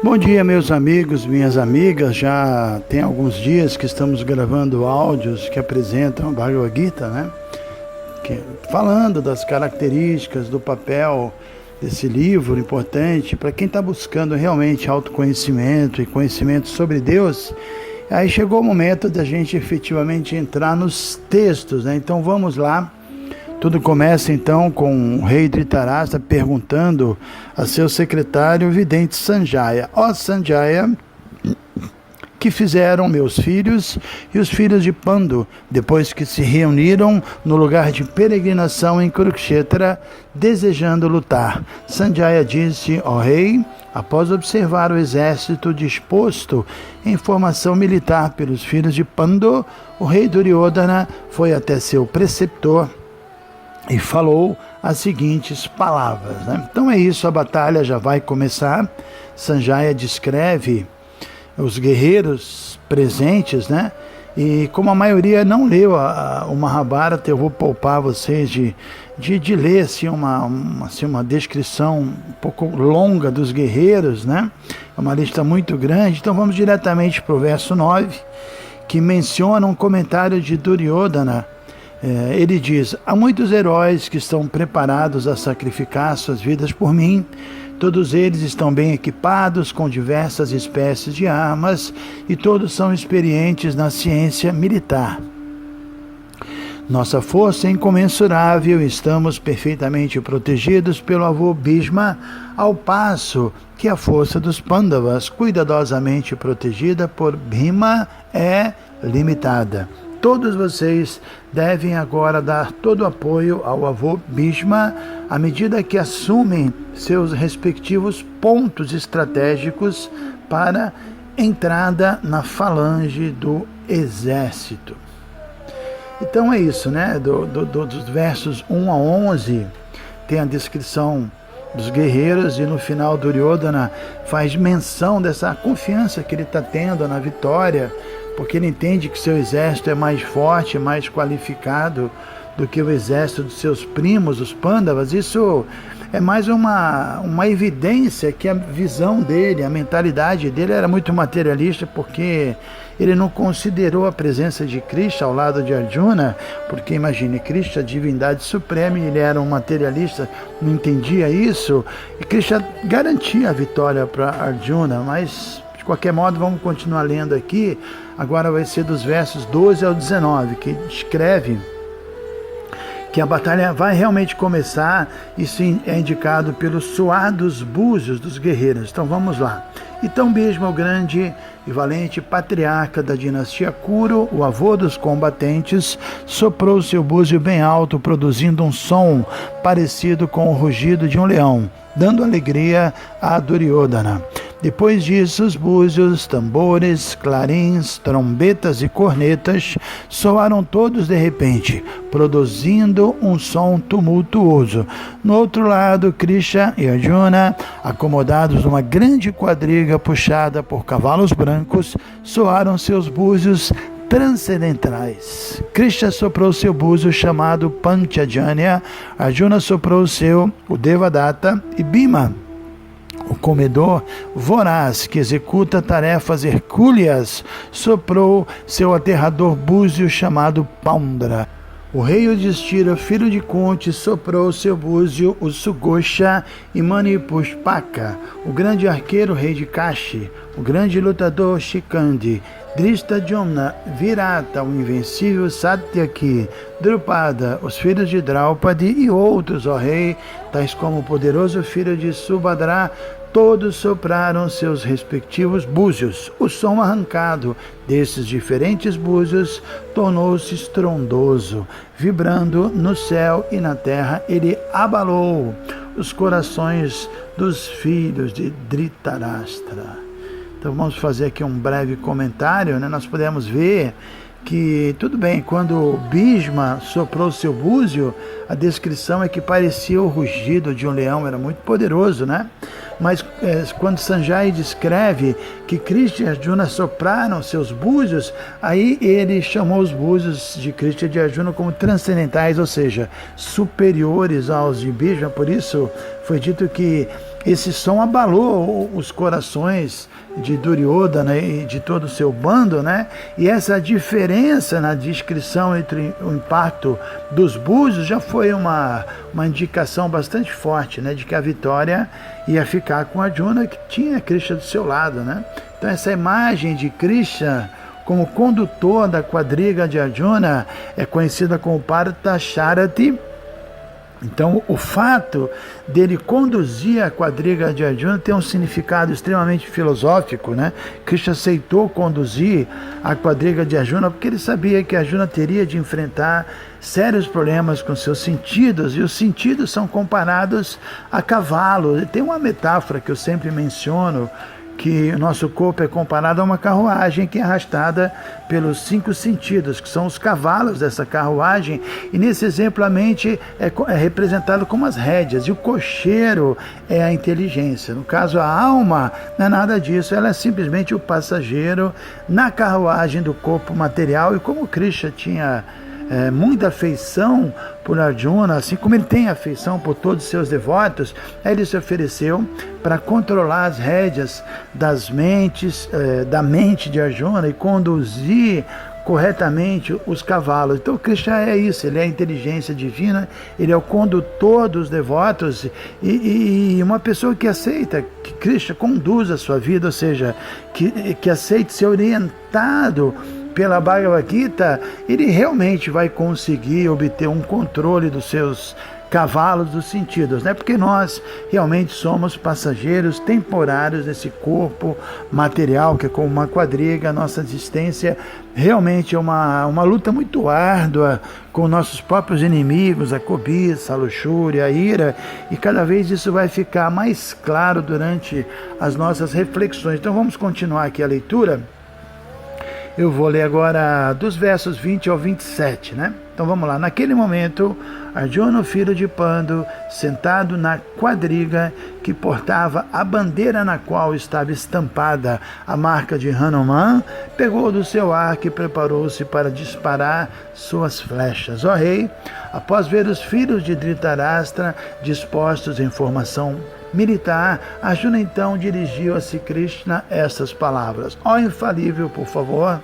Bom dia, meus amigos, minhas amigas. Já tem alguns dias que estamos gravando áudios que apresentam a Bhagavad Gita, né? Falando das características, do papel desse livro importante para quem está buscando realmente autoconhecimento e conhecimento sobre Deus. Aí chegou o momento da gente efetivamente entrar nos textos, né? Então vamos lá. Tudo começa então com o rei Dhritarashtra perguntando a seu secretário, o vidente Sanjaya: ó Sanjaya, que fizeram meus filhos e os filhos de Pandu, depois que se reuniram no lugar de peregrinação em Kurukshetra, desejando lutar? Sanjaya disse: ó rei, após observar o exército disposto em formação militar pelos filhos de Pandu, o rei Duryodhana foi até seu preceptor e falou as seguintes palavras, né? Então é isso, a batalha já vai começar. Sanjaya descreve os guerreiros presentes, né? E como a maioria não leu o Mahabharata, eu vou poupar vocês de ler assim, uma descrição um pouco longa dos guerreiros, né? É uma lista muito grande. Então vamos diretamente para o verso 9, que menciona um comentário de Duryodhana. Ele diz: há muitos heróis que estão preparados a sacrificar suas vidas por mim. Todos eles estão bem equipados com diversas espécies de armas e todos são experientes na ciência militar. Nossa força é incomensurável e estamos perfeitamente protegidos pelo avô Bhishma, ao passo que a força dos Pandavas, cuidadosamente protegida por Bhima, é limitada. Todos vocês devem agora dar todo o apoio ao avô Bhishma à medida que assumem seus respectivos pontos estratégicos para entrada na falange do exército. Então é isso, né? Dos versos 1 a 11 tem a descrição dos guerreiros e no final Duryodhana faz menção dessa confiança que ele está tendo na vitória, porque ele entende que seu exército é mais forte, mais qualificado do que o exército dos seus primos, os Pandavas. Isso é mais uma evidência que a visão dele, a mentalidade dele era muito materialista, porque ele não considerou a presença de Krishna ao lado de Arjuna, porque imagine, Krishna, a divindade suprema, e ele era um materialista, não entendia isso, e Krishna garantia a vitória para Arjuna. Mas de qualquer modo, vamos continuar lendo aqui. Agora vai ser dos versos 12 ao 19, que descreve que a batalha vai realmente começar. Isso é indicado pelos suados búzios dos guerreiros. Então vamos lá. Então Bhishma, o grande e valente patriarca da dinastia Kuru, o avô dos combatentes, soprou seu búzio bem alto, produzindo um som parecido com o rugido de um leão, dando alegria a Duryodhana. Depois disso, os búzios, tambores, clarins, trombetas e cornetas soaram todos de repente, produzindo um som tumultuoso. No outro lado, Krishna e Arjuna, acomodados numa grande quadriga puxada por cavalos brancos, soaram seus búzios transcendentais. Krishna soprou seu búzio chamado Panchajanya, Arjuna soprou o Devadatta, e Bhima, o comedor voraz que executa tarefas hercúleas, soprou seu aterrador búzio chamado Paundra. O rei Yudhishthira, filho de Kunti, soprou seu búzio, o Sugosha, e Manipushpaka. O grande arqueiro rei de Kashi, o grande lutador Shikandi, Drishtadyumna, Virata, o invencível Satyaki, Drupada, os filhos de Draupadi e outros, ó rei, tais como o poderoso filho de Subhadra, todos sopraram seus respectivos búzios. O som arrancado desses diferentes búzios tornou-se estrondoso. Vibrando no céu e na terra, ele abalou os corações dos filhos de Dhritarashtra. Então vamos fazer aqui um breve comentário, né? Nós podemos ver que, tudo bem, quando Bhishma soprou seu búzio, a descrição é que parecia o rugido de um leão, era muito poderoso, né? Mas quando Sanjaya descreve que Krishna e Arjuna sopraram seus búzios, aí ele chamou os búzios de Krishna e de Arjuna como transcendentais, ou seja, superiores aos de Bhishma. Por isso foi dito que esse som abalou os corações de Duryodhana e de todo o seu bando, né? E essa diferença na descrição entre o impacto dos búzios já foi uma indicação bastante forte, né? De que a vitória ia ficar com Arjuna, que tinha Krishna do seu lado, né? Então essa imagem de Krishna como condutor da quadriga de Arjuna é conhecida como Parthasharati. Então, o fato dele conduzir a quadriga de Arjuna tem um significado extremamente filosófico, né? Krishna aceitou conduzir a quadriga de Arjuna porque ele sabia que Arjuna teria de enfrentar sérios problemas com seus sentidos, e os sentidos são comparados a cavalo. Tem uma metáfora que eu sempre menciono, que o nosso corpo é comparado a uma carruagem que é arrastada pelos 5 sentidos, que são os cavalos dessa carruagem, e nesse exemplo a mente é representado como as rédeas, e o cocheiro é a inteligência. No caso, a alma não é nada disso, ela é simplesmente o passageiro na carruagem do corpo material, e como Krishna tinha muita afeição por Arjuna, assim como ele tem afeição por todos os seus devotos, ele se ofereceu para controlar as rédeas das mentes, da mente de Arjuna e conduzir corretamente os cavalos. Então Krishna é isso, ele é a inteligência divina, ele é o condutor dos devotos, e uma pessoa que aceita que Krishna conduza a sua vida, ou seja, que aceite ser orientado pela Bhagavad Gita, ele realmente vai conseguir obter um controle dos seus cavalos dos sentidos, né? Porque nós realmente somos passageiros temporários desse corpo material, que é como uma quadriga. Nossa existência realmente é uma luta muito árdua com nossos próprios inimigos, a cobiça, a luxúria, a ira, e cada vez isso vai ficar mais claro durante as nossas reflexões. Então vamos continuar aqui a leitura. Eu vou ler agora dos versos 20 ao 27, né? Então vamos lá. Naquele momento, Arjuna, filho de Pandu, sentado na quadriga que portava a bandeira na qual estava estampada a marca de Hanuman, pegou do seu arco e preparou-se para disparar suas flechas. Ó rei, após ver os filhos de Dhritarashtra dispostos em formação militar, Arjuna então dirigiu a Sri Krishna estas palavras: ó infalível, por favor,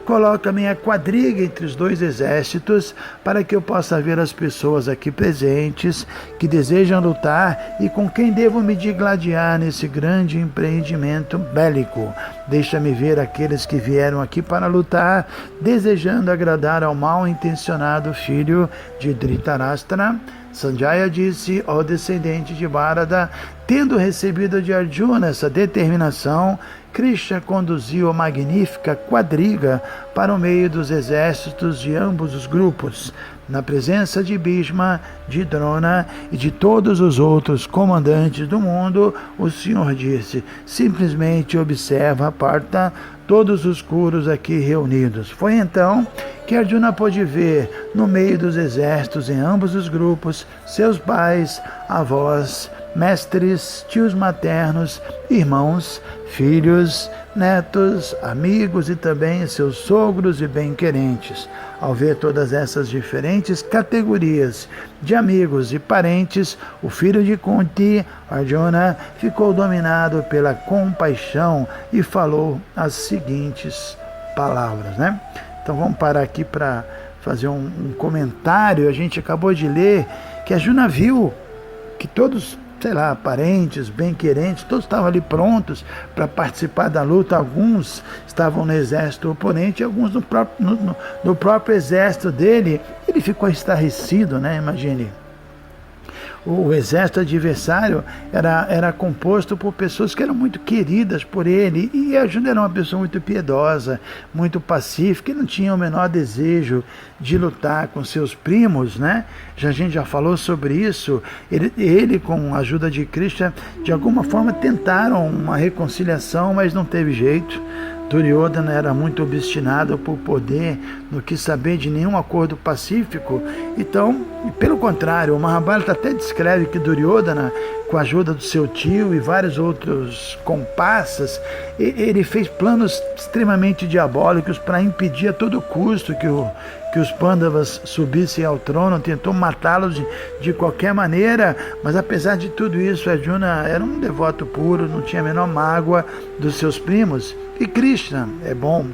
coloca minha quadriga entre os 2 exércitos para que eu possa ver as pessoas aqui presentes que desejam lutar e com quem devo me digladiar nesse grande empreendimento bélico. Deixa-me ver aqueles que vieram aqui para lutar, desejando agradar ao mal-intencionado filho de Dhritarashtra. Sanjaya disse: ó descendente de Bharata, tendo recebido de Arjuna essa determinação, Krishna conduziu a magnífica quadriga para o meio dos exércitos de ambos os grupos. Na presença de Bhishma, de Drona e de todos os outros comandantes do mundo, o Senhor disse: simplesmente observa, Partha, todos os Kurus aqui reunidos. Foi então que Arjuna pôde ver, no meio dos exércitos em ambos os grupos, seus pais, avós, mestres, tios maternos, irmãos, filhos, netos, amigos e também seus sogros e bem-querentes. Ao ver todas essas diferentes categorias de amigos e parentes, o filho de Kunti, Arjuna, ficou dominado pela compaixão e falou as seguintes palavras, né? Então vamos parar aqui para fazer um comentário. A gente acabou de ler que Arjuna viu que todos, parentes, bem-querentes, todos estavam ali prontos para participar da luta. Alguns estavam no exército oponente, alguns no próprio exército dele. Ele ficou estarrecido, né? Imagine. O exército adversário era composto por pessoas que eram muito queridas por ele, e Arjuna era uma pessoa muito piedosa, muito pacífica, e não tinha o menor desejo de lutar com seus primos, né? A gente já falou sobre isso. Ele, com a ajuda de Krishna, de alguma forma tentaram uma reconciliação, mas não teve jeito. Duryodhana era muito obstinado por poder, não quis saber de nenhum acordo pacífico. Então, pelo contrário, o Mahabharata até descreve que Duryodhana, com a ajuda do seu tio e vários outros comparsas, ele fez planos extremamente diabólicos para impedir a todo custo que os Pandavas subissem ao trono, tentou matá-los de qualquer maneira, mas apesar de tudo isso, Arjuna era um devoto puro, não tinha a menor mágoa dos seus primos. E Krishna é bom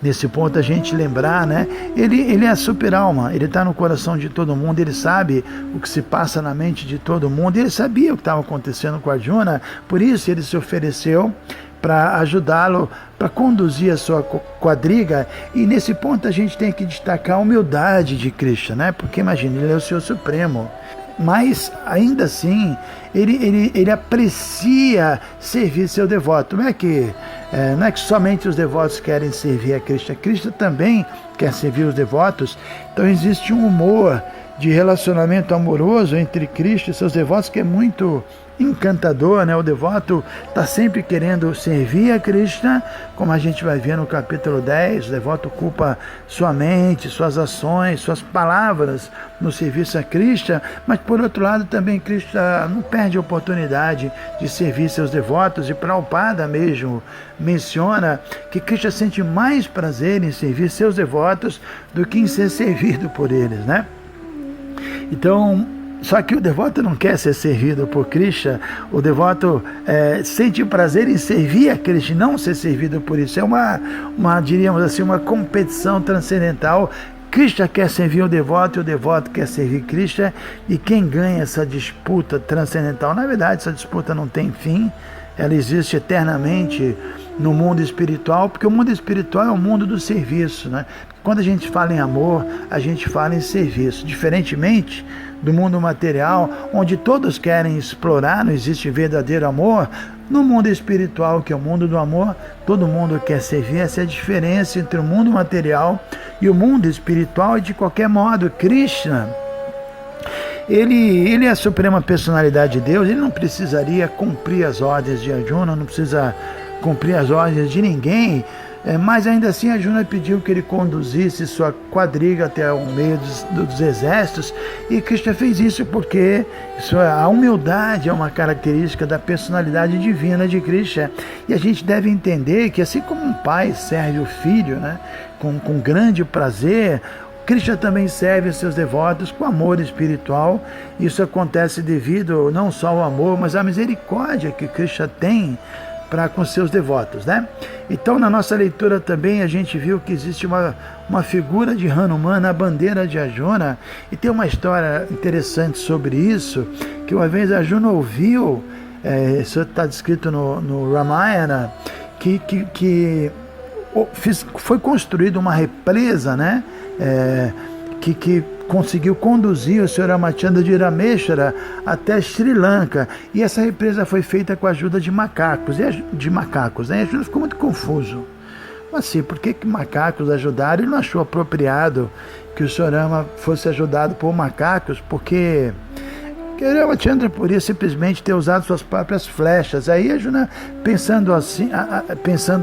nesse ponto a gente lembrar, né? Ele é a super alma, ele está no coração de todo mundo, ele sabe o que se passa na mente de todo mundo, ele sabia o que estava acontecendo com Arjuna, por isso ele se ofereceu para ajudá-lo, para conduzir a sua quadriga. E nesse ponto a gente tem que destacar a humildade de Krishna, né? Porque imagina, ele é o Senhor Supremo, mas ainda assim ele aprecia servir seu devoto. Não é que somente os devotos querem servir a Krishna, Krishna também quer servir os devotos. Então existe um humor de relacionamento amoroso entre Krishna e seus devotos que é muito encantador, né? O devoto está sempre querendo servir a Krishna, como a gente vai ver no capítulo 10, o devoto ocupa sua mente, suas ações, suas palavras no serviço a Krishna, mas por outro lado também Krishna não perde a oportunidade de servir seus devotos, e Prabhupada mesmo menciona que Krishna sente mais prazer em servir seus devotos do que em ser servido por eles, né? Então, só que o devoto não quer ser servido por Krishna, o devoto sente prazer em servir a Krishna, não ser servido por isso. É diríamos assim, uma competição transcendental. Krishna quer servir o devoto quer servir Krishna, e quem ganha essa disputa transcendental? Na verdade, essa disputa não tem fim, ela existe eternamente no mundo espiritual, porque o mundo espiritual é o mundo do serviço, né? Quando a gente fala em amor, a gente fala em serviço, diferentemente do mundo material, onde todos querem explorar, não existe verdadeiro amor. No mundo espiritual, que é o mundo do amor, todo mundo quer servir. Essa é a diferença entre o mundo material e o mundo espiritual. E de qualquer modo, Krishna, ele é a suprema personalidade de Deus, ele não precisaria cumprir as ordens de Arjuna, não precisa cumprir as ordens de ninguém, mas ainda assim Arjuna pediu que ele conduzisse sua quadriga até o meio dos exércitos, e Krishna fez isso porque a humildade é uma característica da personalidade divina de Krishna, e a gente deve entender que assim como um pai serve o filho, né, com grande prazer, Krishna também serve os seus devotos com amor espiritual. Isso acontece devido não só ao amor, mas à misericórdia que Krishna tem para com seus devotos, né? Então, na nossa leitura também a gente viu que existe uma figura de Hanuman na bandeira de Arjuna, e tem uma história interessante sobre isso, que uma vez Arjuna ouviu, isso está descrito no Ramayana, que foi construída uma represa, né? Que conseguiu conduzir o Sr. Ramachandra de Rameshwara até Sri Lanka, e essa represa foi feita com a ajuda de macacos, né? A gente ficou muito confuso. Assim, por que macacos ajudaram? Ele não achou apropriado que o Sr. Rama fosse ajudado por macacos, porque Ramachandra poderia simplesmente ter usado suas próprias flechas. Aí Arjuna, pensando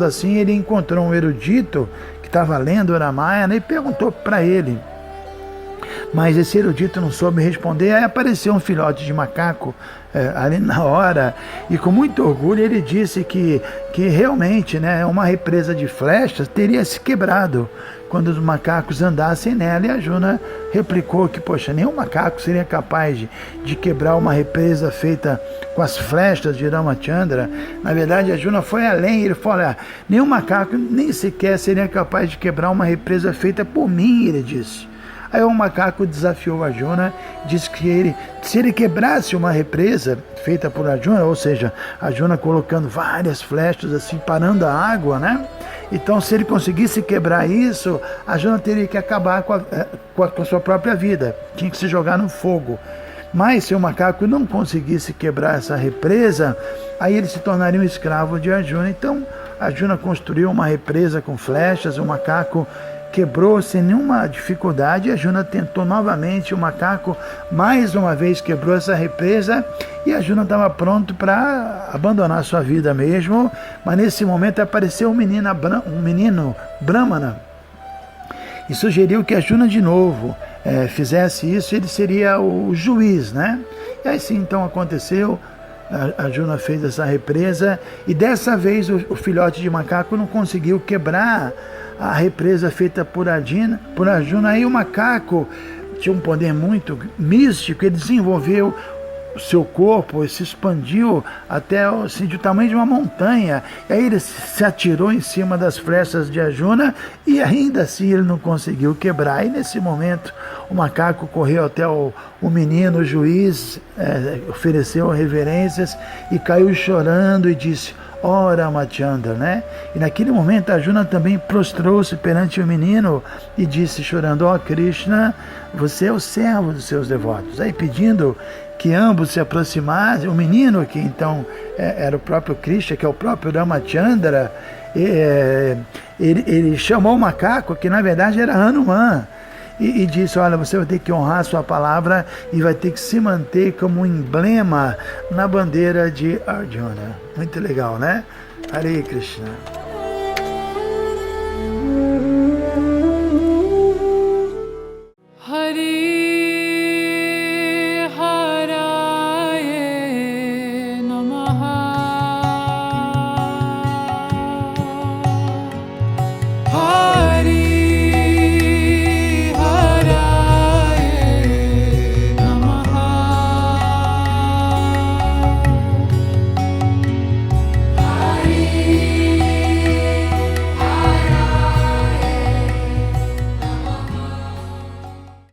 assim, ele encontrou um erudito que estava lendo o Ramayana e perguntou para ele, mas esse erudito não soube responder. Aí apareceu um filhote de macaco ali na hora, e com muito orgulho ele disse que realmente, né, uma represa de flechas teria se quebrado quando os macacos andassem nela, e Arjuna replicou que, poxa, nenhum macaco seria capaz de quebrar uma represa feita com as flechas de Ramachandra. Na verdade, Arjuna foi além, ele falou, nenhum macaco nem sequer seria capaz de quebrar uma represa feita por mim, ele disse. Aí o macaco desafiou Arjuna, disse que se ele quebrasse uma represa feita por Arjuna, ou seja, Arjuna colocando várias flechas assim, parando a água, né? Então, se ele conseguisse quebrar isso, Arjuna teria que acabar com a sua própria vida, tinha que se jogar no fogo. Mas se o macaco não conseguisse quebrar essa represa, aí ele se tornaria um escravo de Arjuna. Então, Arjuna construiu uma represa com flechas, o macaco quebrou sem nenhuma dificuldade. Arjuna tentou novamente, o macaco mais uma vez quebrou essa represa, e Arjuna estava pronto para abandonar sua vida mesmo, mas nesse momento apareceu um menino Brahmana e sugeriu que Arjuna de novo fizesse isso, ele seria o juiz, né? E assim então aconteceu. A Arjuna fez essa represa e dessa vez o filhote de macaco não conseguiu quebrar a represa feita por Arjuna. Aí o macaco tinha um poder muito místico, ele desenvolveu o seu corpo, se expandiu até assim, o tamanho de uma montanha. E aí ele se atirou em cima das flechas de Arjuna e ainda assim ele não conseguiu quebrar. E nesse momento o macaco correu até o menino, o juiz, ofereceu reverências e caiu chorando e disse: "Ó Ramachandra", né? E naquele momento Arjuna também prostrou-se perante o menino e disse chorando: "Ó Krishna, você é o servo dos seus devotos." Aí pedindo que ambos se aproximassem, o menino, que então era o próprio Krishna, que é o próprio Ramachandra, ele chamou o macaco, que na verdade era Hanuman, e disse: "Olha, você vai ter que honrar a sua palavra e vai ter que se manter como um emblema na bandeira de Arjuna." Muito legal, né? Hare Krishna.